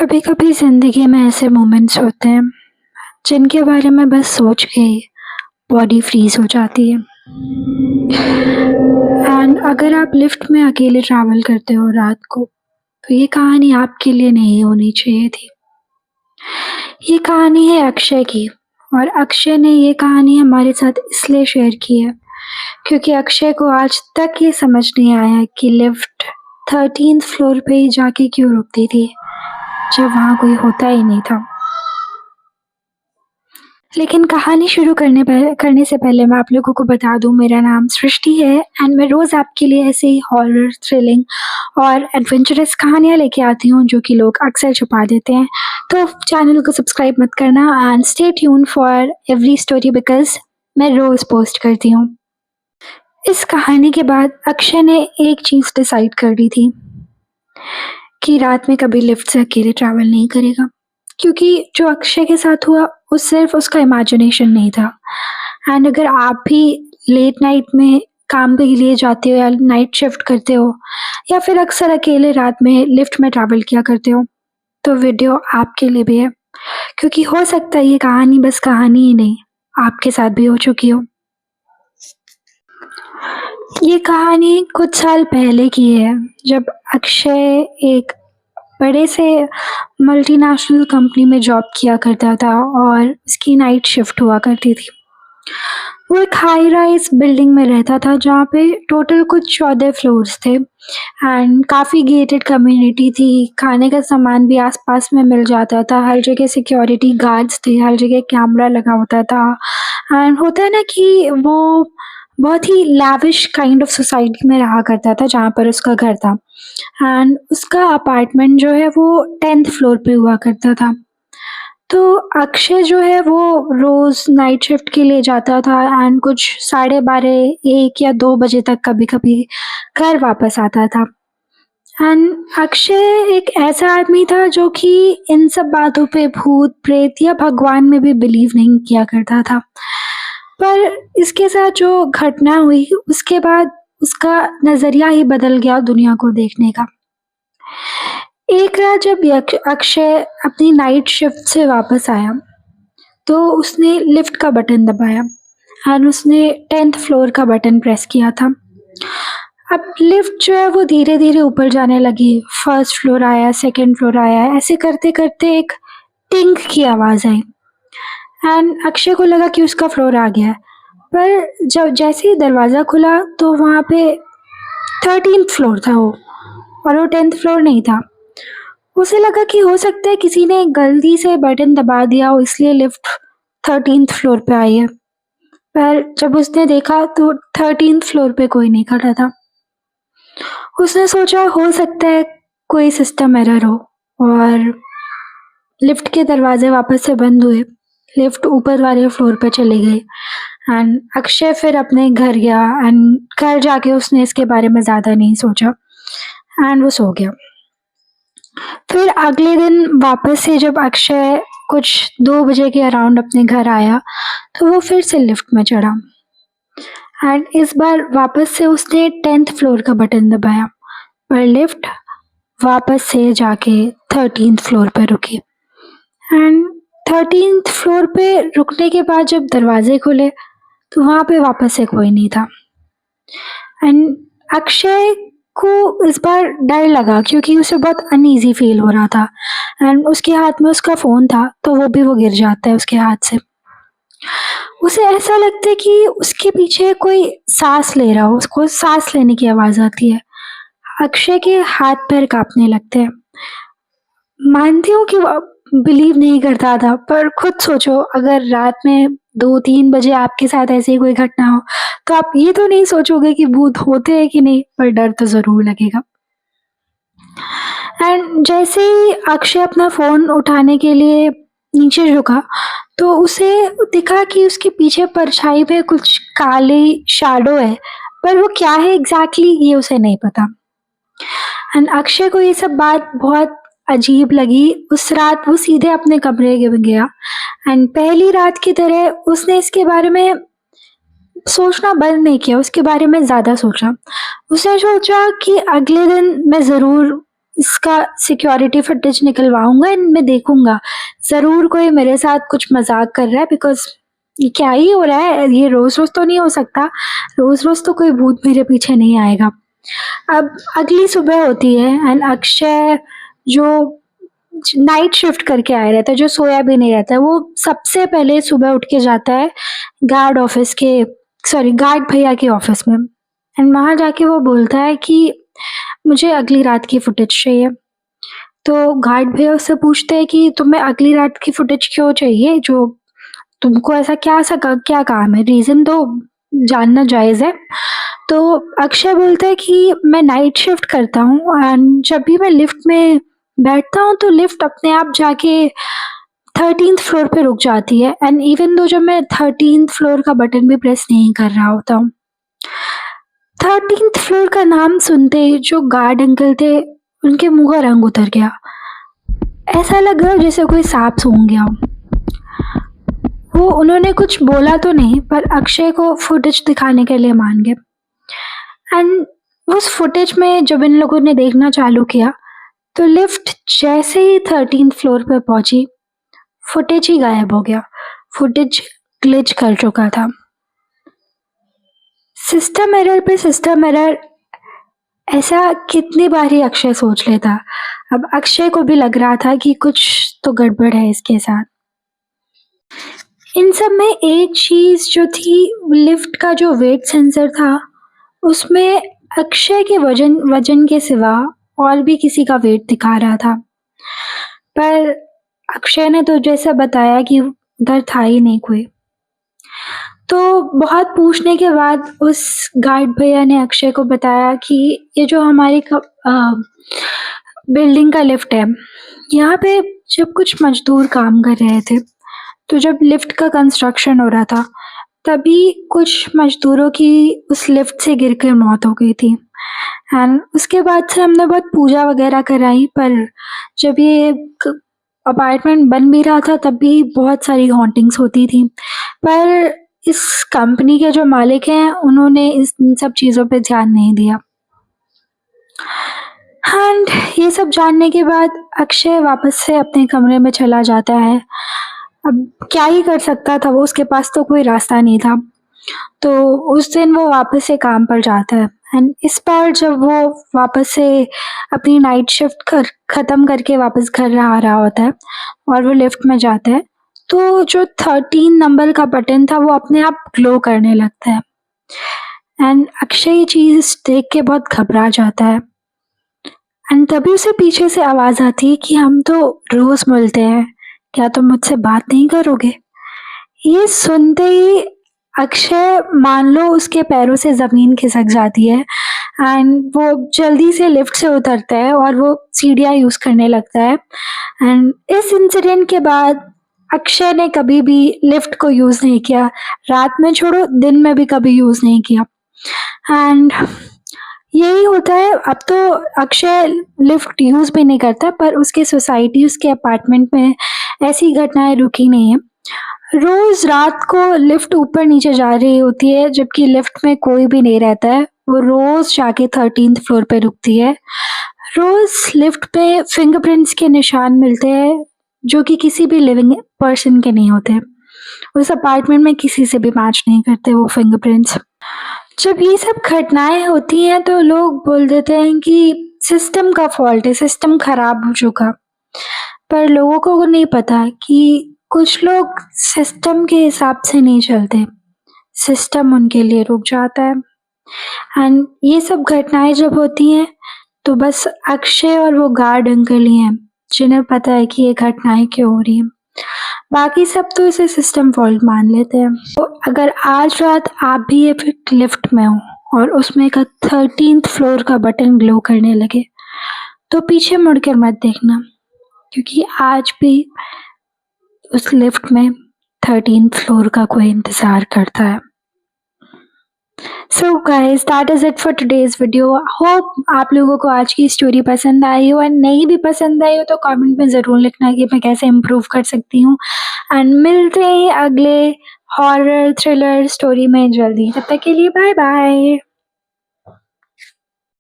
कभी कभी ज़िंदगी में ऐसे मोमेंट्स होते हैं जिनके बारे में बस सोच के ही बॉडी फ्रीज हो जाती है। एंड अगर आप लिफ्ट में अकेले ट्रैवल करते हो रात को, तो ये कहानी आपके लिए नहीं होनी चाहिए थी। ये कहानी है अक्षय की। और अक्षय ने ये कहानी हमारे साथ इसलिए शेयर की है क्योंकि अक्षय को आज तक ये समझ नहीं आया कि लिफ्ट 13th फ्लोर पे ही जाके क्यों रुकती थी जब वहाँ कोई होता ही नहीं था। लेकिन कहानी शुरू करने से पहले मैं आप लोगों को बता दूं, मेरा नाम सृष्टि है एंड मैं रोज़ आपके लिए ऐसे ही हॉरर, थ्रिलिंग और एडवेंचरस कहानियाँ लेके आती हूँ जो कि लोग अक्सर छुपा देते हैं। तो चैनल को सब्सक्राइब मत करना and stay tune for every story because मैं रोज़ पोस्ट करती हूँ। इस कहानी के बाद अक्षय ने एक चीज़ डिसाइड कर ली थी कि रात में कभी लिफ्ट से अकेले ट्रैवल नहीं करेगा, क्योंकि जो अक्षय के साथ हुआ वो सिर्फ उसका इमेजिनेशन नहीं था। एंड अगर आप भी लेट नाइट में काम के लिए जाते हो या नाइट शिफ्ट करते हो या फिर अक्सर अकेले रात में लिफ्ट में ट्रैवल किया करते हो, तो वीडियो आपके लिए भी है, क्योंकि हो सकता है ये कहानी बस कहानी ही नहीं, आपके साथ भी हो चुकी हो। ये कहानी कुछ साल पहले की है, जब अक्षय एक बड़े से मल्टीनेशनल कंपनी में जॉब किया करता था और उसकी नाइट शिफ्ट हुआ करती थी। वो एक हाई राइज बिल्डिंग में रहता था जहाँ पे टोटल कुछ 14 फ्लोर्स थे एंड काफ़ी गेटेड कम्युनिटी थी। खाने का सामान भी आसपास में मिल जाता था, हर जगह सिक्योरिटी गार्ड्स थे, हर जगह कैमरा लगा होता था। एंड होता है ना कि वो बहुत ही लैविश काइंड ऑफ सोसाइटी में रहा करता था जहाँ पर उसका घर था। एंड उसका अपार्टमेंट जो है वो 10th फ्लोर पे हुआ करता था। तो अक्षय जो है वो रोज़ नाइट शिफ्ट के लिए जाता था एंड कुछ 12:30 1 या 2 बजे तक कभी-कभी घर वापस आता था। एंड अक्षय एक ऐसा आदमी था जो कि इन सब बातों पे, भूत प्रेत या भगवान में भी बिलीव नहीं किया करता था। पर इसके साथ जो घटना हुई उसके बाद उसका नज़रिया ही बदल गया दुनिया को देखने का। एक रात जब अक्षय अपनी नाइट शिफ्ट से वापस आया, तो उसने लिफ्ट का बटन दबाया और उसने 10th फ्लोर का बटन प्रेस किया था। अब लिफ्ट जो है वो धीरे धीरे ऊपर जाने लगी। फर्स्ट फ्लोर आया, सेकंड फ्लोर आया, ऐसे करते करते एक टिंक की आवाज़ आई एंड अक्षय को लगा कि उसका फ्लोर आ गया है। पर जब जैसे ही दरवाज़ा खुला तो वहाँ पे 13th फ्लोर था वो, और वो 10th फ्लोर नहीं था। उसे लगा कि हो सकता है किसी ने गलती से बटन दबा दिया हो, इसलिए लिफ्ट 13th फ्लोर पे आई है। पर जब उसने देखा तो 13th फ्लोर पे कोई नहीं खड़ा था। उसने सोचा हो सकता है कोई सिस्टम एरर हो, और लिफ्ट के दरवाजे वापस से बंद हुए। लिफ्ट ऊपर वाले फ्लोर पे चली गई एंड अक्षय फिर अपने घर गया एंड घर जाके उसने इसके बारे में ज़्यादा नहीं सोचा एंड वो सो गया। फिर अगले दिन वापस से जब अक्षय कुछ 2 बजे के अराउंड अपने घर आया, तो वो फिर से लिफ्ट में चढ़ा एंड इस बार वापस से उसने 10th फ्लोर का बटन दबाया, पर लिफ्ट वापस से जाके 13th फ्लोर पर रुकी। एंड 13th फ्लोर पे रुकने के बाद जब दरवाजे खुले तो वहाँ पे वापस से कोई नहीं था। एंड अक्षय को इस बार डर लगा क्योंकि उसे बहुत अनईजी फील हो रहा था एंड उसके हाथ में उसका फ़ोन था, तो वो गिर जाता है उसके हाथ से। उसे ऐसा लगता है कि उसके पीछे कोई सांस ले रहा हो, उसको सांस लेने की आवाज़ आती है। अक्षय के हाथ पैर कांपने लगते हैं। मानती हूँ कि वो बिलीव नहीं करता था, पर खुद सोचो अगर रात में 2-3 बजे आपके साथ ऐसी कोई घटना हो, तो आप ये तो नहीं सोचोगे कि भूत होते हैं कि नहीं, पर डर तो ज़रूर लगेगा। एंड जैसे ही अक्षय अपना फ़ोन उठाने के लिए नीचे झुका, तो उसे दिखा कि उसके पीछे परछाई पे कुछ काली शैडो है, पर वो क्या है एग्ज़ैक्टली ये उसे नहीं पता। एंड अक्षय को ये सब बात बहुत अजीब लगी। उस रात वो सीधे अपने कमरे में गया एंड पहली रात की तरह उसने इसके बारे में सोचना बंद नहीं किया, उसके बारे में ज़्यादा सोचा। उसने सोचा कि अगले दिन मैं ज़रूर इसका सिक्योरिटी फुटेज निकलवाऊंगा एंड मैं देखूंगा ज़रूर कोई मेरे साथ कुछ मजाक कर रहा है, बिकॉज ये क्या ही हो रहा है, ये रोज रोज तो नहीं हो सकता, रोज रोज तो कोई भूत मेरे पीछे नहीं आएगा। अब अगली सुबह होती है एंड अक्षय जो नाइट शिफ्ट करके आया रहता है, जो सोया भी नहीं रहता है, वो सबसे पहले सुबह उठ के जाता है गार्ड भैया के ऑफिस में। एंड वहां जाके वो बोलता है कि मुझे अगली रात की फुटेज चाहिए। तो गार्ड भैया उससे पूछते हैं कि तुम्हें अगली रात की फुटेज क्यों चाहिए, जो तुमको ऐसा क्या काम है, रीजन तो जानना जायज है। तो अक्षय बोलता है कि मैं नाइट शिफ्ट करता हूँ एंड जब भी मैं लिफ्ट में बैठता हूँ तो लिफ्ट अपने आप जाके 13th फ्लोर पे रुक जाती है, एंड इवन दो जब मैं 13th फ्लोर का बटन भी प्रेस नहीं कर रहा होता हूँ। 13th फ्लोर का नाम सुनते ही जो गार्ड अंकल थे उनके मुंह का रंग उतर गया, ऐसा लग रहा जैसे कोई सांप सूंघ गया हो। वो उन्होंने कुछ बोला तो नहीं पर अक्षय को फुटेज दिखाने के लिए मान गए। एंड उस फुटेज में जब इन लोगों ने देखना चालू किया तो लिफ्ट जैसे ही 13th फ्लोर पर पहुंची फुटेज ही गायब हो गया, फुटेज ग्लिच कर चुका था। सिस्टम एरर पे सिस्टम एरर, ऐसा कितनी बार ही अक्षय सोच लेता। अब अक्षय को भी लग रहा था कि कुछ तो गड़बड़ है इसके साथ। इन सब में एक चीज जो थी, लिफ्ट का जो वेट सेंसर था उसमें अक्षय के वजन के सिवा और भी किसी का वेट दिखा रहा था, पर अक्षय ने तो जैसा बताया कि उधर था ही नहीं कोई। तो बहुत पूछने के बाद उस गार्ड भैया ने अक्षय को बताया कि ये जो हमारी बिल्डिंग का लिफ्ट है, यहाँ पे जब कुछ मजदूर काम कर रहे थे तो जब लिफ्ट का कंस्ट्रक्शन हो रहा था तभी कुछ मजदूरों की उस लिफ्ट से गिरकर मौत हो गई थी। एंड उसके बाद से हमने बहुत पूजा वगैरह कराई, पर जब ये अपार्टमेंट बन भी रहा था तब भी बहुत सारी हॉन्टिंग्स होती थी। पर इस कंपनी के जो मालिक हैं उन्होंने इन सब चीज़ों पे ध्यान नहीं दिया। एंड ये सब जानने के बाद अक्षय वापस से अपने कमरे में चला जाता है। अब क्या ही कर सकता था वो, उसके पास तो कोई रास्ता नहीं था। तो उस दिन वो वापस से काम पर जाता है एंड इस बार जब वो वापस से अपनी नाइट शिफ्ट ख़त्म करके वापस घर आ रहा होता है और वो लिफ्ट में जाता है तो जो 13 नंबर का बटन था वो अपने आप ग्लो करने लगता है। एंड अक्षय ये चीज़ देख के बहुत घबरा जाता है एंड तभी उसे पीछे से आवाज़ आती है कि हम तो रोज़ मिलते हैं, क्या तुम मुझसे बात नहीं करोगे। ये सुनते ही अक्षय मान लो उसके पैरों से ज़मीन खिसक जाती है एंड वो जल्दी से लिफ्ट से उतरता है और वो सीढ़ियाँ यूज़ करने लगता है। एंड इस इंसिडेंट के बाद अक्षय ने कभी भी लिफ्ट को यूज़ नहीं किया, रात में छोड़ो दिन में भी कभी यूज़ नहीं किया। एंड यही होता है, अब तो अक्षय लिफ्ट यूज़ भी नहीं करता, पर उसके सोसाइटी उसके अपार्टमेंट में ऐसी घटनाएं रुकी नहीं है। रोज रात को लिफ्ट ऊपर नीचे जा रही होती है जबकि लिफ्ट में कोई भी नहीं रहता है, वो रोज जाके 13th फ्लोर पे रुकती है। रोज लिफ्ट पे फिंगरप्रिंट्स के निशान मिलते हैं जो कि किसी भी लिविंग पर्सन के नहीं होते, उस अपार्टमेंट में किसी से भी मैच नहीं करते वो फिंगरप्रिंट्स। जब ये सब घटनाएं होती हैं तो लोग बोल देते हैं कि सिस्टम का फॉल्ट है, सिस्टम खराब हो चुका, पर लोगों को नहीं पता कि कुछ लोग सिस्टम के हिसाब से नहीं चलते, सिस्टम उनके लिए रुक जाता है। एंड ये सब घटनाएं जब होती हैं तो बस अक्षय और वो गार्ड अंकल ही हैं जिन्हें पता है कि ये घटनाएं क्यों हो रही हैं, बाकी सब तो इसे सिस्टम फॉल्ट मान लेते हैं। तो अगर आज रात आप भी ये लिफ्ट में हो और उसमें का 13th फ्लोर का बटन ग्लो करने लगे तो पीछे मुड़कर मत देखना, क्योंकि आज भी उस लिफ्ट में 13th फ्लोर का कोई इंतज़ार करता है। So guys, that is it for today's video. Hope आप लोगों को आज की स्टोरी पसंद आई हो, एंड नहीं भी पसंद आई हो तो कमेंट में ज़रूर लिखना कि मैं कैसे इम्प्रूव कर सकती हूँ। एंड मिलते हैं अगले हॉरर थ्रिलर स्टोरी में जल्दी, तब तक के लिए बाय बाय।